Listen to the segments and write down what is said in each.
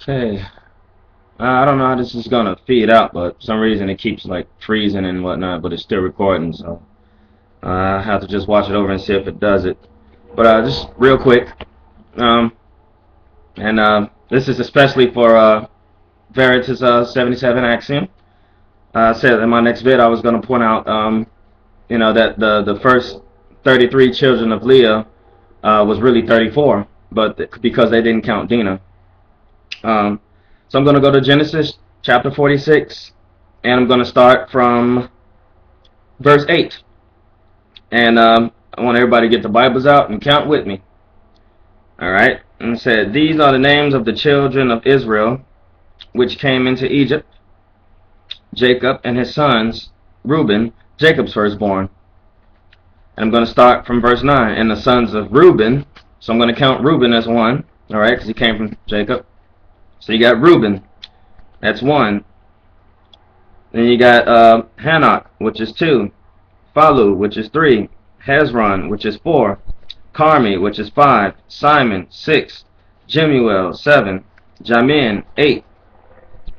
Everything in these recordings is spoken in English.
Okay. I don't know how this is gonna feed out, but for some reason it keeps like freezing and whatnot, but it's still recording, so I have to just watch it over and see if it does it. But just real quick, um, and this is especially for Veritas 77 Axiom. I said in my next vid I was gonna point out, that the first 33 children of Leah was really 34, but because they didn't count Dinah. So I'm going to go to Genesis chapter 46, and I'm going to start from verse 8. And I want everybody to get the Bibles out and count with me. All right. And it said, "These are the names of the children of Israel, which came into Egypt: Jacob and his sons, Reuben, Jacob's firstborn." And I'm going to start from verse 9. "And the sons of Reuben," so I'm going to count Reuben as one, all right, because he came from Jacob. So you got Reuben, that's one. Then you got Hanok, which is 2. Phalu, which is 3. Hezron, which is 4. Carmi, which is 5. Simon, 6. Jemuel, 7. Jamin, 8.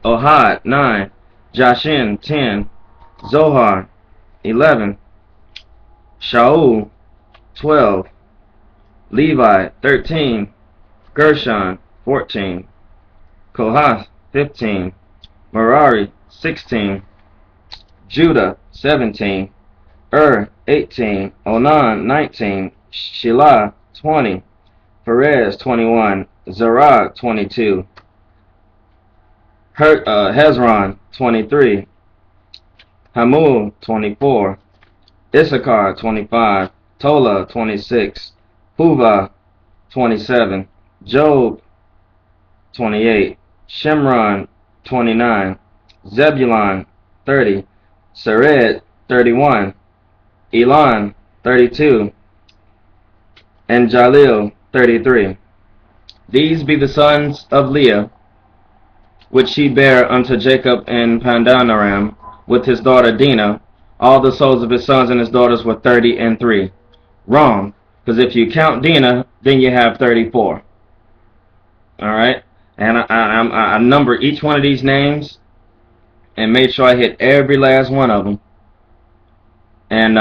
Ohad, 9. Jashin, 10. Zohar, 11. Shaul, 12. Levi, 13. Gershon, 14. Kohath, 15. Merari, 16. Judah, 17. 18. Onan, 19. Shelah, 20. Perez, 21. Zerah, 22. Hezron, 23. Hamul, 24. Issachar, 25. Tola, 26. Puvah, 27. Job, 28. Shimron, 29. Zebulon, 30. Sered, 31. Elon, 32. And Jalil, 33. These be the sons of Leah, which she bare unto Jacob in Pandanaram, with his daughter Dinah. All the souls of his sons and his daughters were 30 and 3. Wrong, because if you count Dinah, then you have 34. Alright? And I number each one of these names and made sure I hit every last one of them. And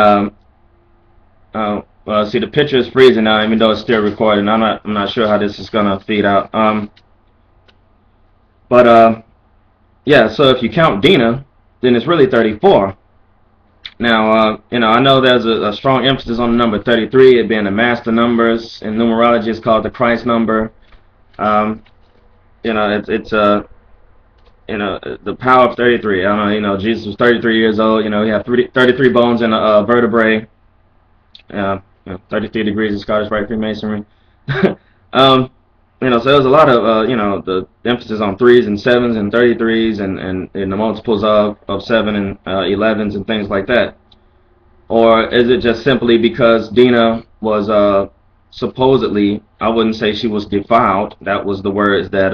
well, see, the picture is freezing now, even though it's still recording. I'm not sure how this is gonna feed out. Yeah. So if you count Dinah, then it's really 34. Now, I know there's a strong emphasis on the number 33, it being the master numbers. In numerology, it's called the Christ number. It's the power of 33. I don't know, Jesus was 33 years old. He had 33 bones in a vertebrae. 33 degrees of Scottish Rite Freemasonry. So there's a lot of, the emphasis on 3s and 7s and 33s and the multiples of 7 and 11s and things like that. Or is it just simply because Dinah was supposedly, I wouldn't say she was defiled. That was the words that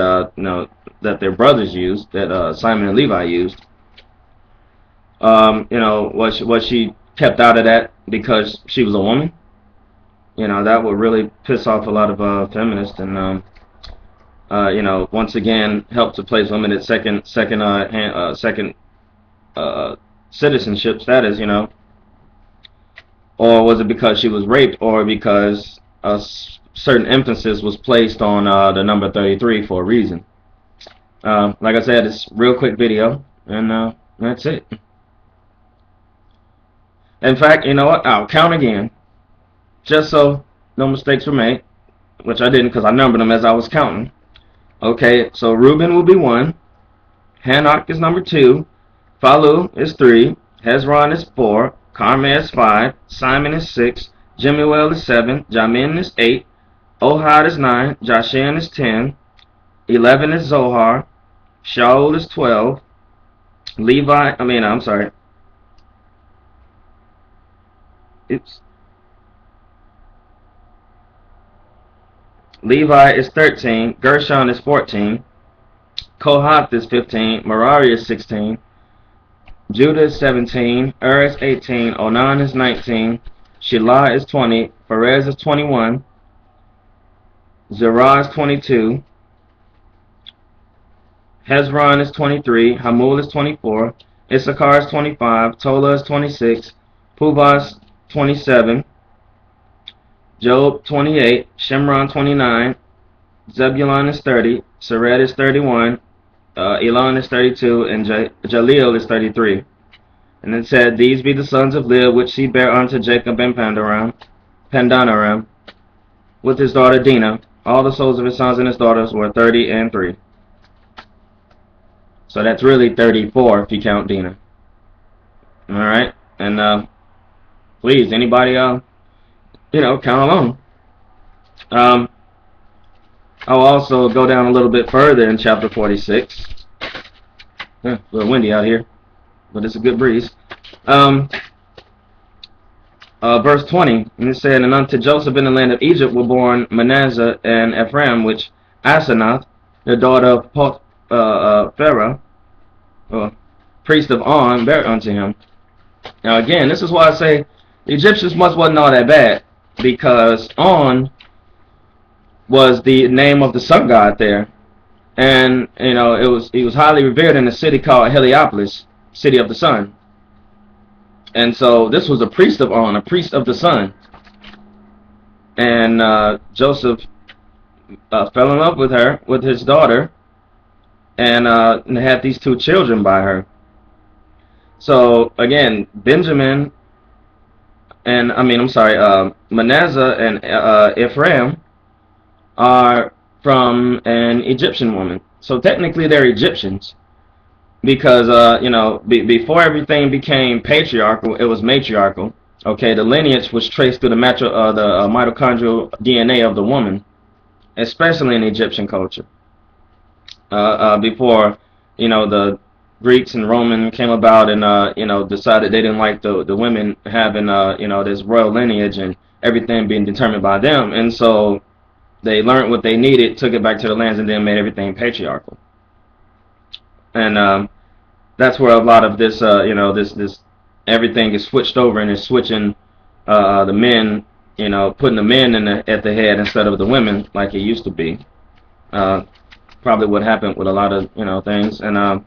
that their brothers used, that Simon and Levi used. Was she kept out of that because she was a woman? That would really piss off a lot of feminists, and once again help to place women at second citizenship status. Or was it because she was raped, or because a certain emphasis was placed on the number 33 for a reason? Like I said, it's a real quick video, and that's it. In fact, you know what? I'll count again, just so no mistakes were made, which I didn't because I numbered them as I was counting. Okay, so Reuben will be 1. Hanok is number 2. Phalu is 3. Hezron is 4. Carmi is 5. Simon is 6. Jemuel is 7. Jamin is 8. Ohad is 9. Jashin is 10. 11 is Zohar. Shaul is 12. Levi is 13. Gershon is 14. Kohath is 15. Merari is 16. Judah is 17. Is 18. Onan is 19. Shelah is 20. Perez is 21. Zerah is 22. Hezron is 23, Hamul is 24, Issachar is 25, Tola is 26, Puvah is 27, Job 28, Shimron 29, Zebulun is 30, Seret is 31, Elon is 32, and Jaleel is 33. And it said, These be the sons of Leah, which she bare unto Jacob and Pandanaram, with his daughter Dinah. All the souls of his sons and his daughters were 30 and 3. So that's really 34 if you count Dinah. Alright? And please, anybody, count along. I'll also go down a little bit further in chapter 46. A little windy out here, but it's a good breeze. Verse 20, and it said, And unto Joseph in the land of Egypt were born Manasseh and Ephraim, which Asenath, the daughter of Pharaoh, priest of On, bare unto him. Now again, this is why I say the Egyptians wasn't all that bad, because On was the name of the sun god there, and he was highly revered in a city called Heliopolis, city of the sun. And so this was a priest of On, a priest of the sun. And Joseph fell in love with her, with his daughter, and had these 2 children by her. So again, Manasseh and Ephraim are from an Egyptian woman. So technically they're Egyptians, because before everything became patriarchal, it was matriarchal. Okay, the lineage was traced through the mitochondrial DNA of the woman, especially in Egyptian culture. Before the Greeks and Roman came about and decided they didn't like the women having this royal lineage and everything being determined by them, and so they learned what they needed, took it back to the lands, and then made everything patriarchal. And that's where a lot of this, this everything is switched over, and is switching the men, putting the men at the head instead of the women like it used to be. Probably what happened with a lot of things, and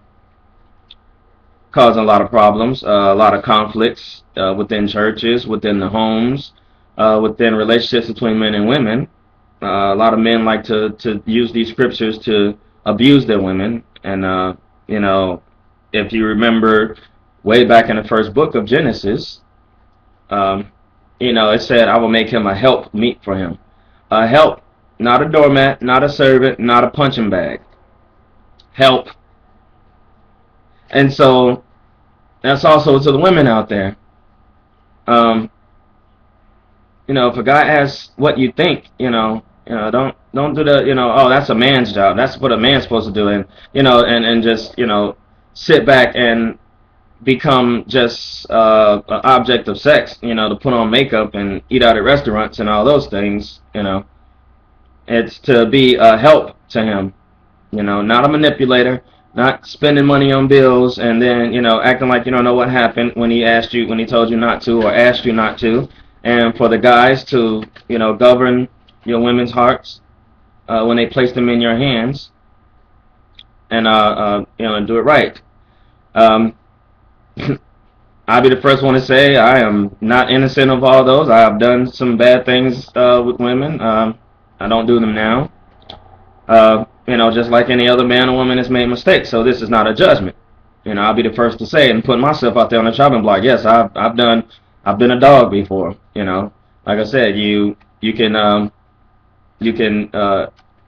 causing a lot of problems, a lot of conflicts within churches, within the homes, within relationships between men and women. A lot of men like to use these scriptures to abuse their women, and if you remember way back in the first book of Genesis, it said, I will make him a help meet for him. A help, not a doormat, not a servant, not a punching bag. Help. And so that's also to the women out there. If a guy asks what you think, don't do the, oh, that's a man's job. That's what a man's supposed to do, and just, sit back and become just an object of sex, to put on makeup and eat out at restaurants and all those things, It's to be a help to him, not a manipulator, not spending money on bills and then, acting like you don't know what happened when he told you not to or asked you not to. And for the guys to, govern your women's hearts when they place them in your hands, and do it right. I'll be the first one to say I am not innocent of all those. I have done some bad things with women. I don't do them now. Just like any other man or woman has made mistakes. So this is not a judgment. I'll be the first to say it and put myself out there on the chopping block. Yes, I've been a dog before. Like I said, you can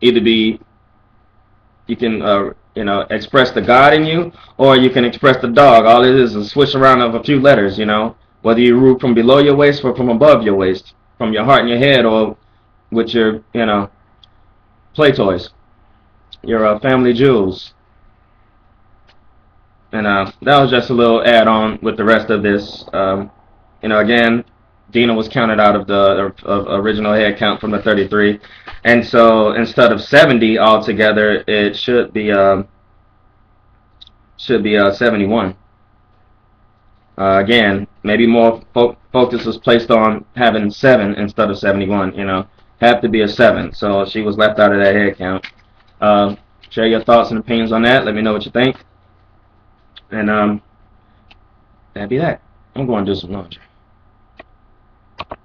either be, express the God in you, or you can express the dog. All it is a switch around of a few letters, whether you root from below your waist or from above your waist, from your heart and your head, or with your, play toys, your family jewels. And that was just a little add-on with the rest of this. Again, Dinah was counted out of the original head count from the 33, and so instead of 70 altogether, it should be 71. Again, maybe more focus was placed on having 7 instead of 71. Have to be a 7, so she was left out of that head count. Share your thoughts and opinions on that. Let me know what you think. And that'd be that. I'm going to do some laundry.